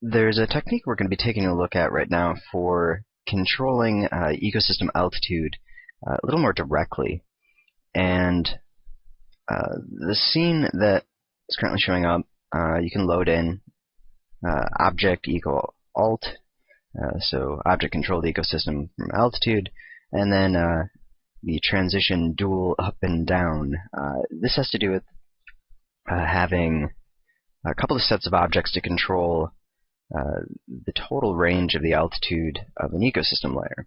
There's a technique we're going to be taking a look at right now for controlling ecosystem altitude a little more directly. And the scene that is currently showing up, you can load in object equal alt, so object control the ecosystem from altitude, and then the transition dual up and down. This has to do with having a couple of sets of objects to control the total range of the altitude of an ecosystem layer.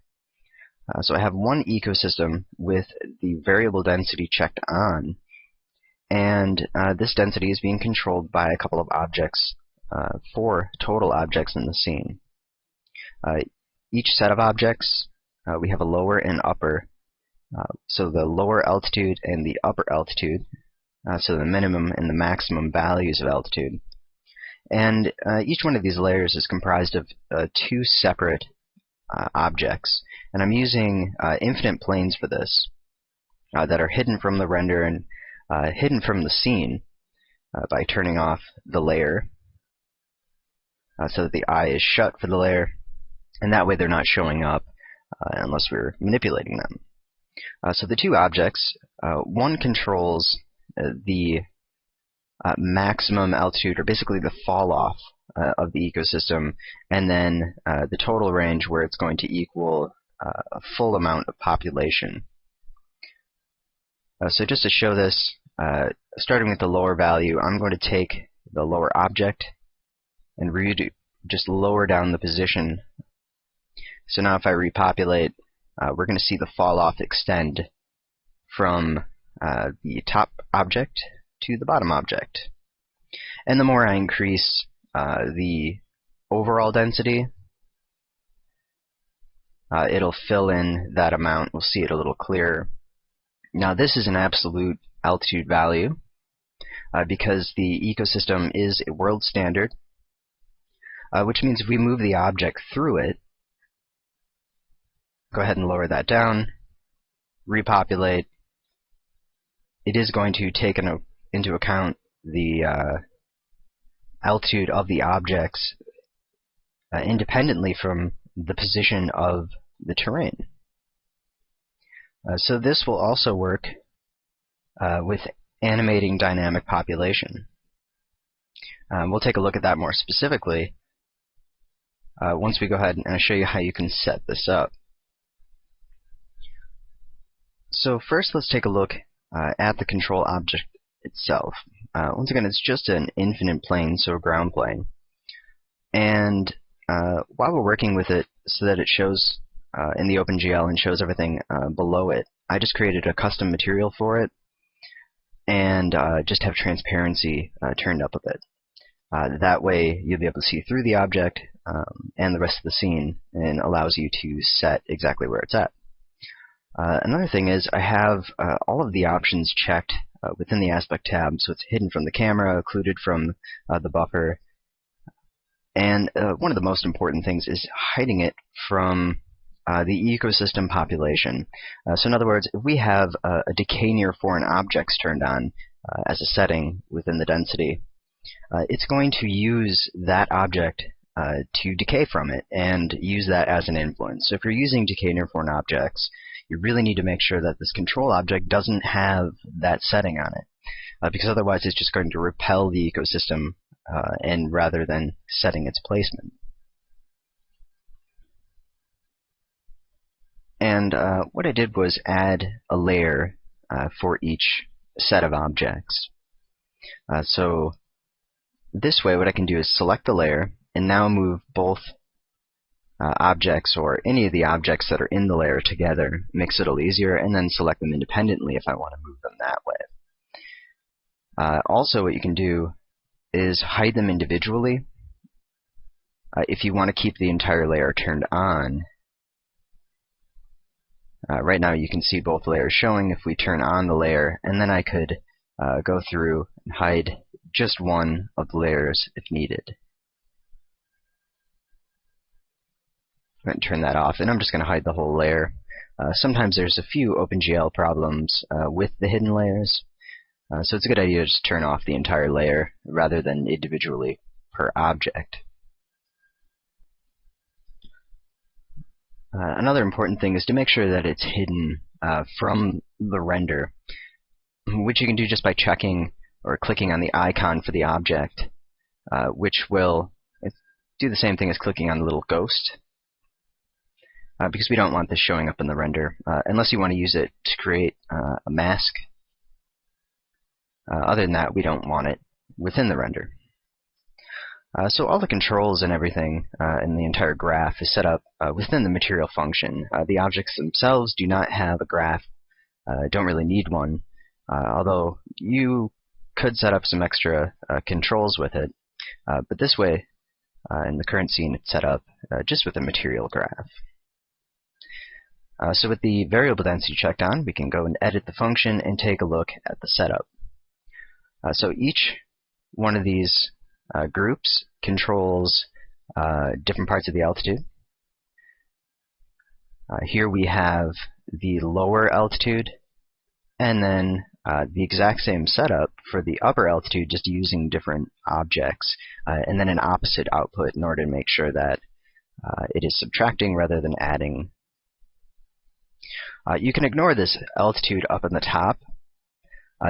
So I have one ecosystem with the variable density checked on, and this density is being controlled by a couple of objects, 4 total objects in the scene. Each set of objects, we have a lower and upper, so the lower altitude and the upper altitude, so the minimum and the maximum values of altitude. And each one of these layers is comprised of 2 separate objects. And I'm using infinite planes for this that are hidden from the render and hidden from the scene by turning off the layer so that the eye is shut for the layer. And that way they're not showing up unless we're manipulating them. So the 2 objects, one controls the maximum altitude, or basically the fall off of the ecosystem, and then the total range where it's going to equal a full amount of population. So just to show this, starting with the lower value, I'm going to take the lower object and just lower down the position. So now if I repopulate, we're going to see the fall off extend from the top object to the bottom object. And the more I increase the overall density, it'll fill in that amount. We'll see it a little clearer. Now this is an absolute altitude value because the ecosystem is a world standard, which means if we move the object through it, go ahead and lower that down, repopulate, it is going to take into account the altitude of the objects independently from the position of the terrain. So this will also work with animating dynamic population. We'll take a look at that more specifically once we go ahead and show you how you can set this up. So first let's take a look at the control object itself. Once again, it's just an infinite plane, so a ground plane. And while we're working with it so that it shows in the OpenGL and shows everything below it, I just created a custom material for it and just have transparency turned up a bit. That way you'll be able to see through the object and the rest of the scene, and allows you to set exactly where it's at. Another thing is I have all of the options checked within the aspect tab, so it's hidden from the camera, occluded from the buffer, and one of the most important things is hiding it from the ecosystem population. So in other words, if we have a decay near foreign objects turned on as a setting within the density, it's going to use that object to decay from it and use that as an influence. So if you're using decay near foreign objects, you really need to make sure that this control object doesn't have that setting on it, because otherwise it's just going to repel the ecosystem and rather than setting its placement. And what I did was add a layer for each set of objects. So this way what I can do is select the layer and now move both objects, or any of the objects that are in the layer, together. Makes it a little easier, and then select them independently if I want to move them that way. Also what you can do is hide them individually if you want to keep the entire layer turned on. Right now you can see both layers showing. If we turn on the layer, and then I could go through and hide just one of the layers if needed. Go ahead and turn that off, and I'm just going to hide the whole layer. Sometimes there's a few OpenGL problems with the hidden layers, so it's a good idea to just turn off the entire layer rather than individually per object. Another important thing is to make sure that it's hidden from the render, which you can do just by checking or clicking on the icon for the object, which will do the same thing as clicking on the little ghost, because we don't want this showing up in the render, unless you want to use it to create a mask. Other than that, we don't want it within the render. So all the controls and everything in the entire graph is set up within the material function. The objects themselves do not have a graph, don't really need one, although you could set up some extra controls with it. But this way, in the current scene, it's set up just with a material graph. So with the variable density checked on, we can go and edit the function and take a look at the setup. So each one of these groups controls different parts of the altitude. Here we have the lower altitude, and then the exact same setup for the upper altitude, just using different objects, and then an opposite output in order to make sure that it is subtracting rather than adding. You can ignore this altitude up in the top.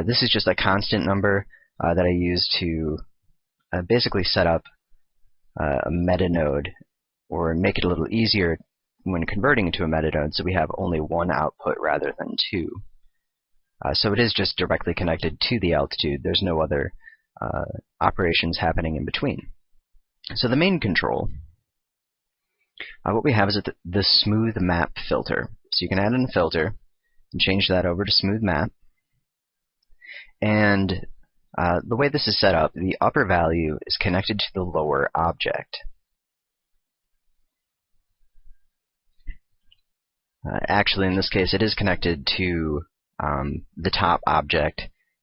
This is just a constant number that I use to basically set up a meta node, or make it a little easier when converting into a meta node, so we have only one output rather than two. So it is just directly connected to the altitude. There's no other operations happening in between. So the main control, what we have is the smooth map filter. So you can add in a filter and change that over to smooth map. And the way this is set up, the upper value is connected to the lower object. Actually, in this case, it is connected to the top object,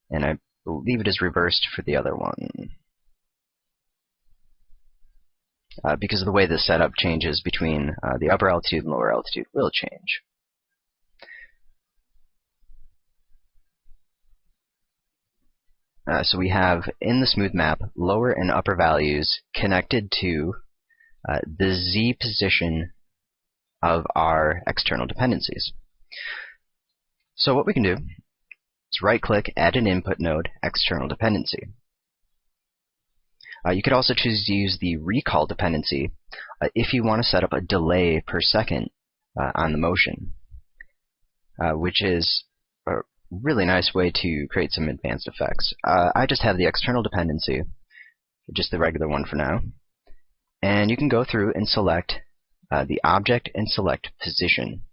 and I believe it is reversed for the other one. Because of the way this setup changes between the upper altitude and lower altitude will change. So we have in the smooth map lower and upper values connected to the z position of our external dependencies. So what we can do is right-click, add an input node, external dependency. You could also choose to use the recall dependency if you want to set up a delay per second on the motion, which is a really nice way to create some advanced effects. I just have the external dependency, just the regular one for now, and you can go through and select the object and select position.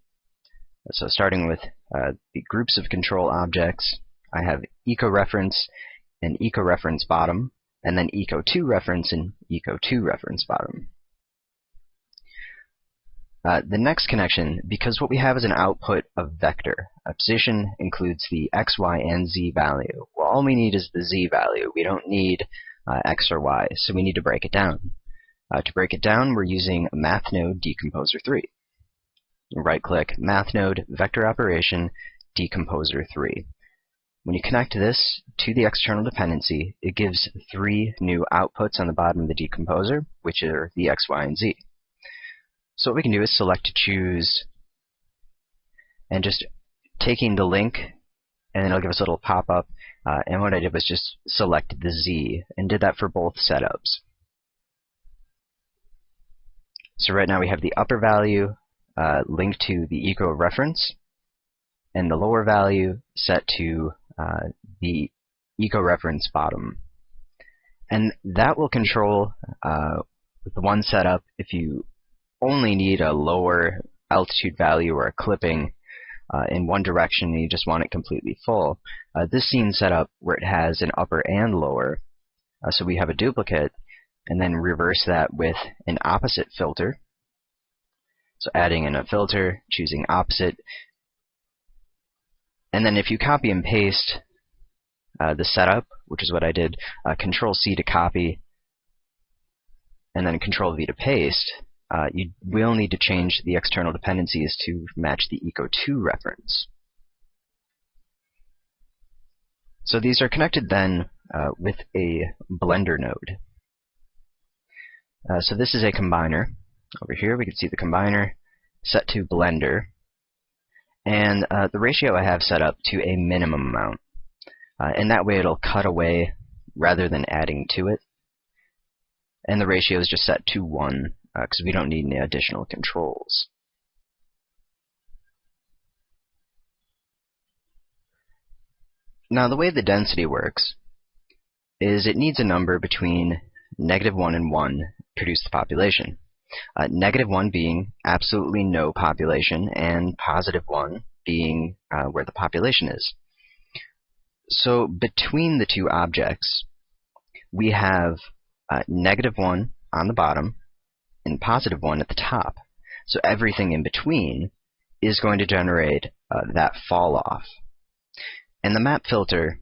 So starting with the groups of control objects, I have eco-reference and eco-reference bottom, and then eco2 reference and eco2 reference bottom. The next connection, because what we have is an output of vector. A position includes the x, y, and z value. Well, all we need is the z value. We don't need x or y, so we need to break it down. To break it down, we're using math node decomposer 3. Right-click, math node, vector operation, decomposer 3. When you connect this to the external dependency, it gives 3 new outputs on the bottom of the decomposer, which are the x, y, and z. So what we can do is select to choose, and just taking the link, and then it'll give us a little pop-up. And what I did was just select the z, and did that for both setups. So right now we have the upper value linked to the eco reference, and the lower value set to the eco reference bottom. And that will control with the one setup if you only need a lower altitude value or a clipping in one direction and you just want it completely full. This scene setup where it has an upper and lower, so we have a duplicate, and then reverse that with an opposite filter. So adding in a filter, choosing opposite, and then if you copy and paste the setup, which is what I did, Control-C to copy, and then Control-V to paste, you will need to change the external dependencies to match the eco2 reference. So these are connected then with a Blender node. So this is a combiner. Over here we can see the combiner, set to Blender, and the ratio I have set up to a minimum amount. And that way it'll cut away rather than adding to it. And the ratio is just set to 1 because we don't need any additional controls. Now the way the density works is it needs a number between -1 and 1 to produce the population. -1 being absolutely no population, and +1 being where the population is. So between the two objects, we have -1 on the bottom and +1 at the top. So everything in between is going to generate that fall off. And the map filter,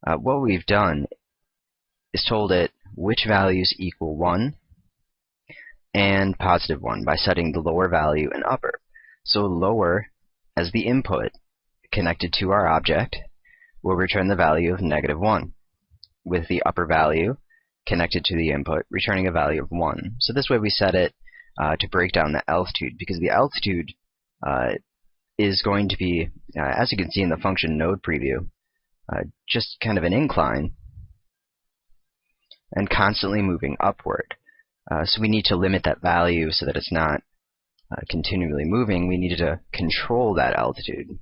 what we've done is told it which values equal 1 and +1 by setting the lower value and upper. So lower as the input connected to our object will return the value of -1, with the upper value connected to the input returning a value of 1. So this way we set it to break down the altitude, because the altitude is going to be, as you can see in the function node preview, just kind of an incline and constantly moving upward. So we need to limit that value so that it's not continually moving. We needed to control that altitude.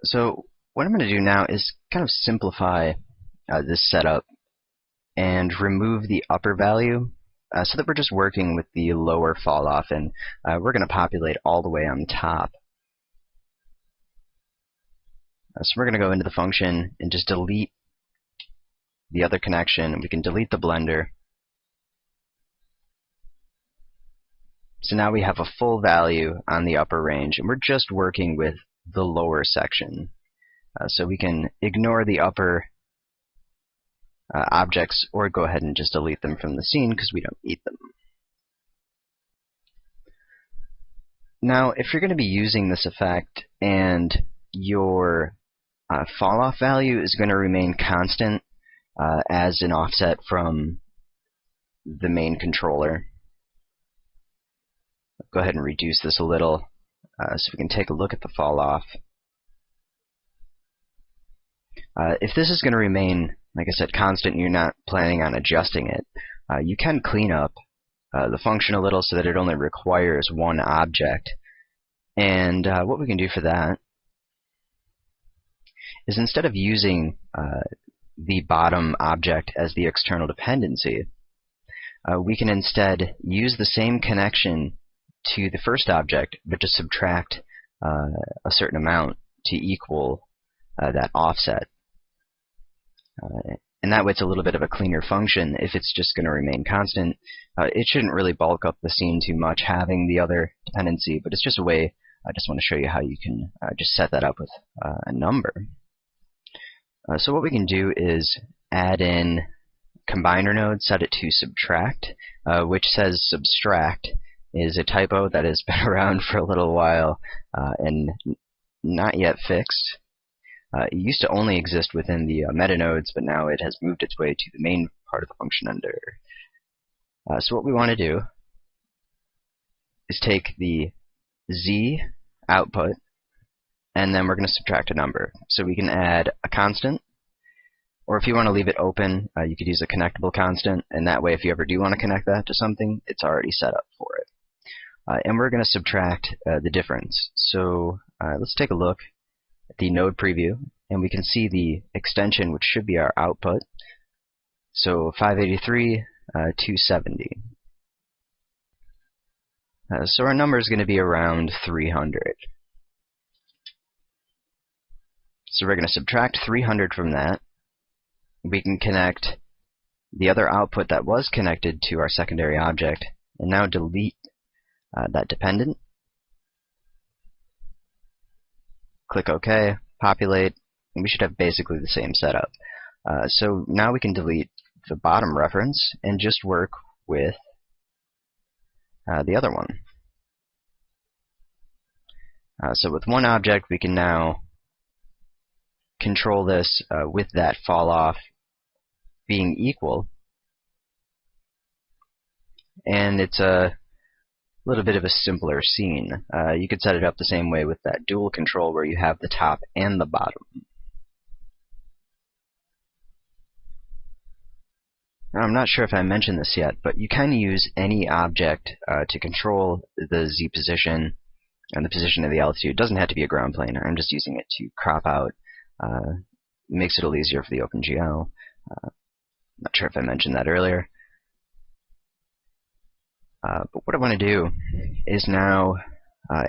So what I'm going to do now is kind of simplify this setup and remove the upper value so that we're just working with the lower fall off, and we're going to populate all the way on top. So we're going to go into the function and just delete the other connection. We can delete the blender. So now we have a full value on the upper range, and we're just working with the lower section. So we can ignore the upper objects or go ahead and just delete them from the scene because we don't need them. Now, if you're going to be using this effect and your fall-off value is going to remain constant as an offset from the main controller, go ahead and reduce this a little so we can take a look at the fall-off. If this is going to remain, like I said, constant, and you're not planning on adjusting it, you can clean up the function a little so that it only requires one object. And what we can do for that is, instead of using the bottom object as the external dependency, we can instead use the same connection to the first object, but just subtract a certain amount to equal that offset. And that way it's a little bit of a cleaner function. If it's just going to remain constant, it shouldn't really bulk up the scene too much having the other dependency, but it's just a way. I just want to show you how you can just set that up with a number. So what we can do is add in combiner node, set it to subtract, which says subtract is a typo that has been around for a little while and not yet fixed. It used to only exist within the meta nodes, but now it has moved its way to the main part of the function under. So what we want to do is take the z output, and then we're going to subtract a number. So we can add a constant, or if you want to leave it open, you could use a connectable constant, and that way if you ever do want to connect that to something, it's already set up for it. And we're going to subtract the difference. So let's take a look at the node preview, and we can see the extension, which should be our output. So 583, 270. So our number is going to be around 300. So we're going to subtract 300 from that. We can connect the other output that was connected to our secondary object, and now delete that dependent. Click OK, populate, and we should have basically the same setup. So now we can delete the bottom reference and just work with the other one. So with one object, we can now control this with that fall off being equal. and it's a little bit of a simpler scene. You could set it up the same way with that dual control where you have the top and the bottom. Now, I'm not sure if I mentioned this yet, but you can use any object to control the Z position and the position of the altitude. It doesn't have to be a ground plane. I'm just using it to crop out. Makes it a little easier for the OpenGL. Not sure if I mentioned that earlier. But what I want to do is now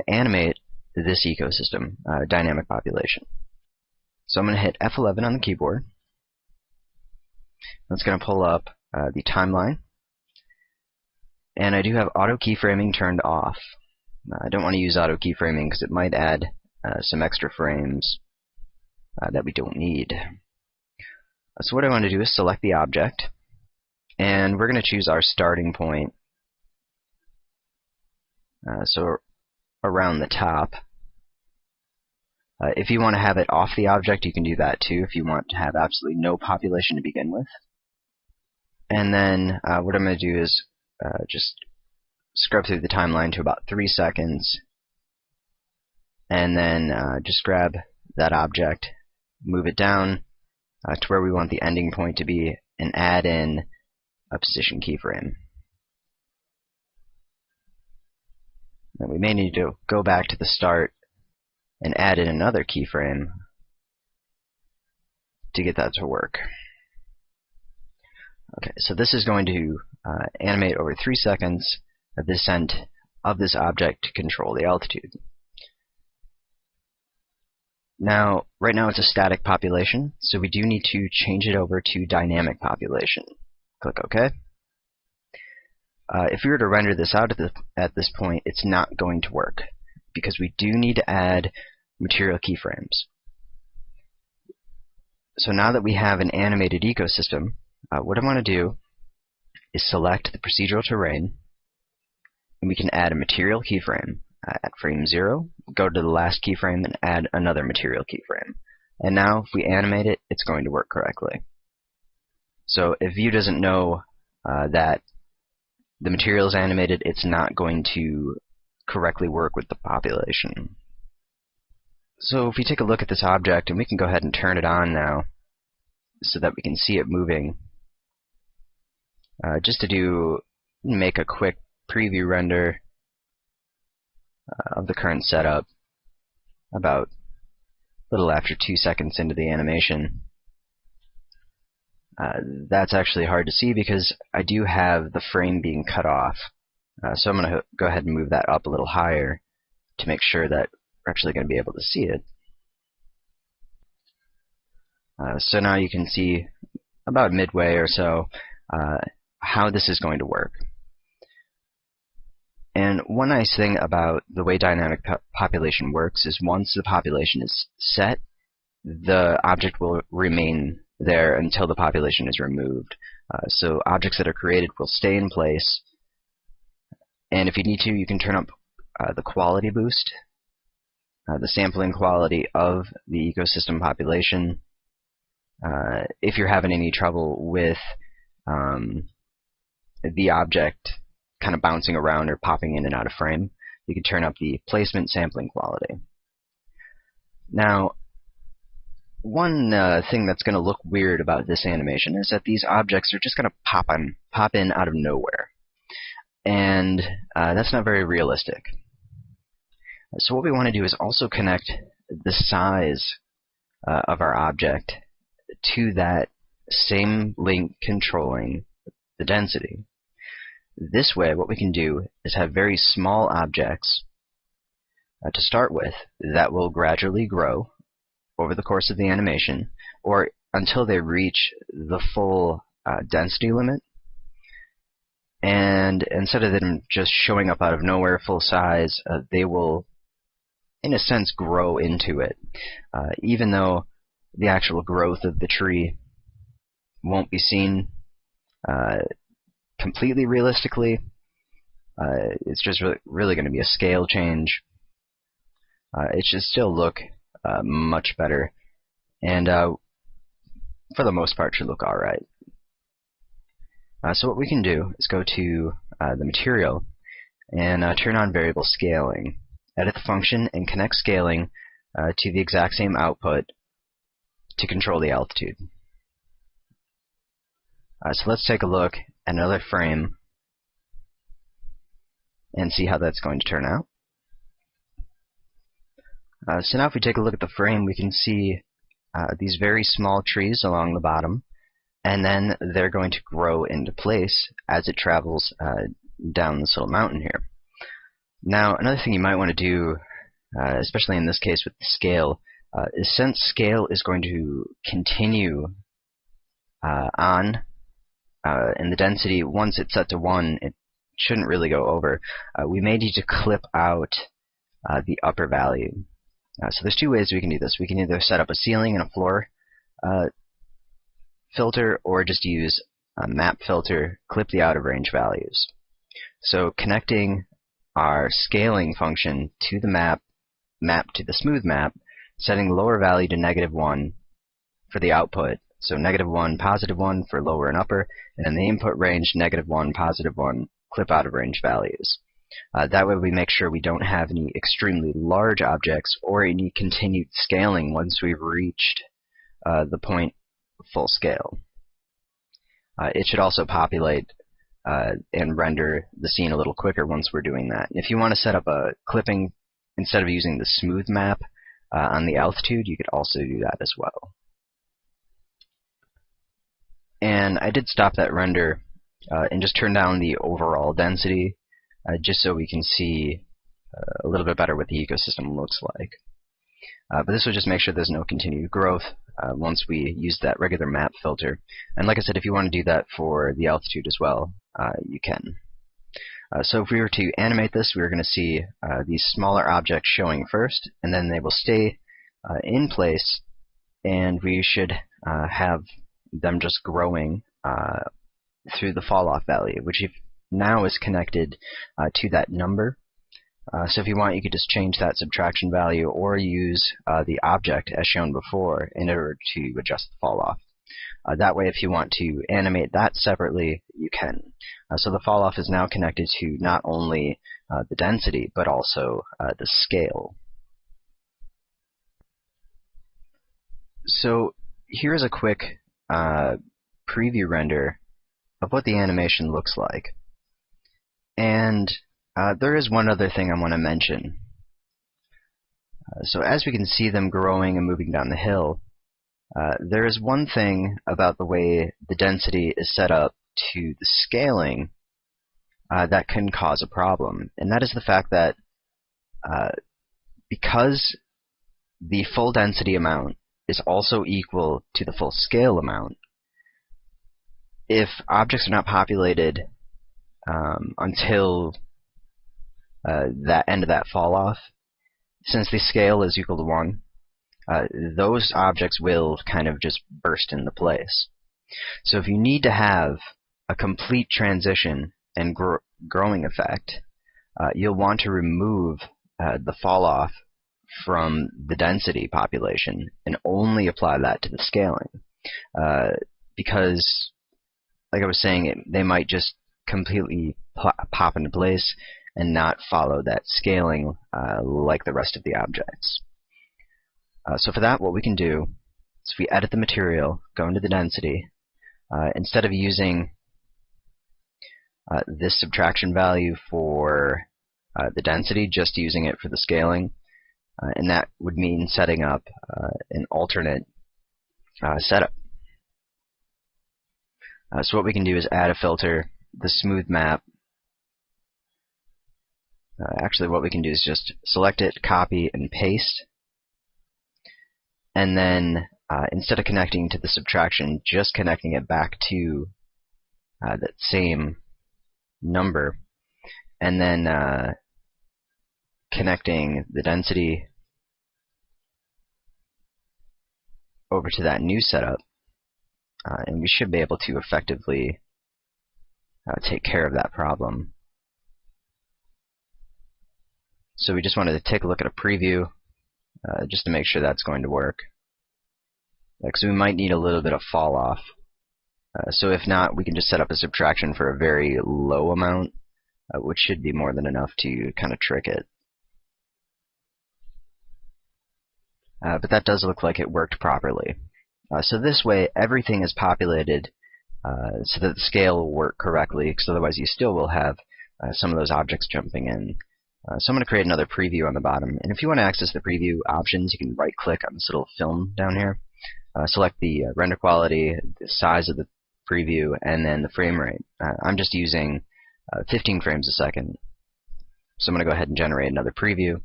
animate this ecosystem, dynamic population. So I'm going to hit F11 on the keyboard. That's going to pull up the timeline. And I do have auto keyframing turned off. I don't want to use auto keyframing because it might add some extra frames that we don't need. So what I want to do is select the object, and we're going to choose our starting point. So around the top. If you want to have it off the object, you can do that too if you want to have absolutely no population to begin with. And then what I'm going to do is just scrub through the timeline to about 3 seconds, and then just grab that object, move it down to where we want the ending point to be, and add in a position keyframe. Now we may need to go back to the start and add in another keyframe to get that to work. Okay, so this is going to animate over 3 seconds of the descent of this object to control the altitude. Now, right now it's a static population, so we do need to change it over to dynamic population. Click OK. If we were to render this out at this point, it's not going to work, because we do need to add material keyframes. So now that we have an animated ecosystem, what I want to do is select the procedural terrain, and we can add a material keyframe. At frame 0, go to the last keyframe and add another material keyframe. And now if we animate it, it's going to work correctly. So if Vue doesn't know that the material is animated, it's not going to correctly work with the population. So if we take a look at this object, and we can go ahead and turn it on now so that we can see it moving. Just to make a quick preview render of the current setup, about a little after 2 seconds into the animation. That's actually hard to see because I do have the frame being cut off. So I'm going to go ahead and move that up a little higher to make sure that we're actually going to be able to see it. So now you can see about midway or so how this is going to work. And one nice thing about the way dynamic population works is once the population is set, the object will remain there until the population is removed. So objects that are created will stay in place. And if you need to, you can turn up the quality boost, the sampling quality of the ecosystem population. If you're having any trouble with the object kind of bouncing around or popping in and out of frame, you can turn up the placement sampling quality. Now, one thing that's going to look weird about this animation is that these objects are just going to pop in out of nowhere. And that's not very realistic. So what we want to do is also connect the size of our object to that same link controlling the density. This way, what we can do is have very small objects to start with that will gradually grow over the course of the animation, or until they reach the full density limit. And instead of them just showing up out of nowhere full size, they will, in a sense, grow into it. Even though the actual growth of the tree won't be seen completely realistically, it's just really going to be a scale change. It should still look much better, and for the most part should look alright. So what we can do is go to the material, and turn on variable scaling. Edit the function and connect scaling to the exact same output to control the altitude. So let's take a look at another frame and see how that's going to turn out. So now if we take a look at the frame, we can see these very small trees along the bottom, and then they're going to grow into place as it travels down this little mountain here. Now, another thing you might want to do, especially in this case with the scale, is since scale is going to continue on in the density, once it's set to 1, it shouldn't really go over. We may need to clip out the upper value. So there's two ways we can do this. We can either set up a ceiling and a floor filter, or just use a map filter, clip the out of range values. So connecting our scaling function to the map to the smooth map, setting the lower value to -1 for the output. So -1, +1 for lower and upper, and then the input range -1, +1, clip out of range values. That way we make sure we don't have any extremely large objects or any continued scaling once we've reached the point of full scale. It should also populate and render the scene a little quicker once we're doing that. If you want to set up a clipping instead of using the smooth map on the altitude, you could also do that as well. And I did stop that render and just turn down the overall density just so we can see a little bit better what the ecosystem looks like. But this will just make sure there's no continued growth once we use that regular map filter. And like I said, if you want to do that for the altitude as well, you can. So if we were to animate this, we're going to see these smaller objects showing first, and then they will stay in place, and we should have them just growing through the fall-off value, which now is connected to that number. So if you want, you could just change that subtraction value or use the object as shown before in order to adjust the fall-off. That way, if you want to animate that separately, you can. So the fall-off is now connected to not only the density, but also the scale. So here's a quick preview render of what the animation looks like. And there is one other thing I want to mention. So as we can see them growing and moving down the hill, there is one thing about the way the density is set up to the scaling that can cause a problem. And that is the fact that because the full density amount is also equal to the full scale amount, if objects are not populated until that end of that fall off, since the scale is equal to 1, those objects will kind of just burst into place. So if you need to have a complete transition and growing effect, you'll want to remove the fall off from the density population and only apply that to the scaling. Because, like I was saying, they might just completely pop into place and not follow that scaling like the rest of the objects. So for that, what we can do is we edit the material, go into the density. Instead of using this subtraction value for the density, just using it for the scaling, and that would mean setting up an alternate setup. So what we can do is add a filter, the smooth map. Actually, what we can do is just select it, copy, and paste. And then instead of connecting to the subtraction, just connecting it back to that same number, and then connecting the density over to that new setup, and we should be able to effectively take care of that problem. So we just wanted to take a look at a preview just to make sure that's going to work, because we might need a little bit of fall off. So if not, we can just set up a subtraction for a very low amount which should be more than enough to kind of trick it. But that does look like it worked properly. So this way, everything is populated so that the scale will work correctly, because otherwise you still will have some of those objects jumping in. So I'm going to create another preview on the bottom. And if you want to access the preview options, you can right-click on this little film down here. Select the render quality, the size of the preview, and then the frame rate. I'm just using 15 frames a second. So I'm going to go ahead and generate another preview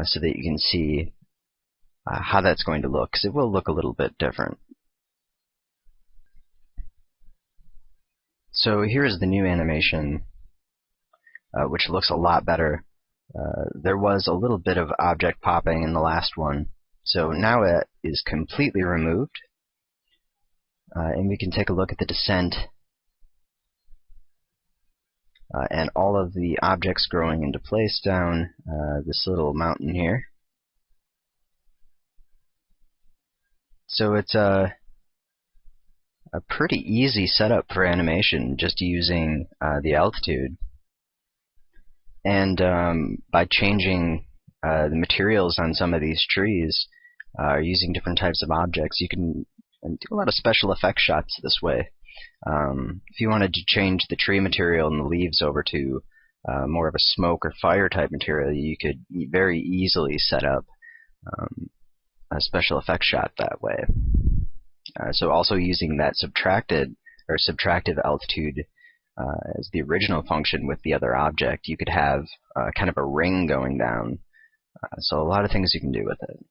so that you can see how that's going to look, because it will look a little bit different. So here's the new animation, which looks a lot better. There was a little bit of object popping in the last one, so now it is completely removed. And we can take a look at the descent and all of the objects growing into place down this little mountain here. So it's a pretty easy setup for animation, just using the altitude. And by changing the materials on some of these trees, using different types of objects, you can do a lot of special effect shots this way. If you wanted to change the tree material and the leaves over to more of a smoke or fire type material, you could very easily set up a special effect shot that way. So also using that subtractive altitude as the original function with the other object, you could have kind of a ring going down. So a lot of things you can do with it.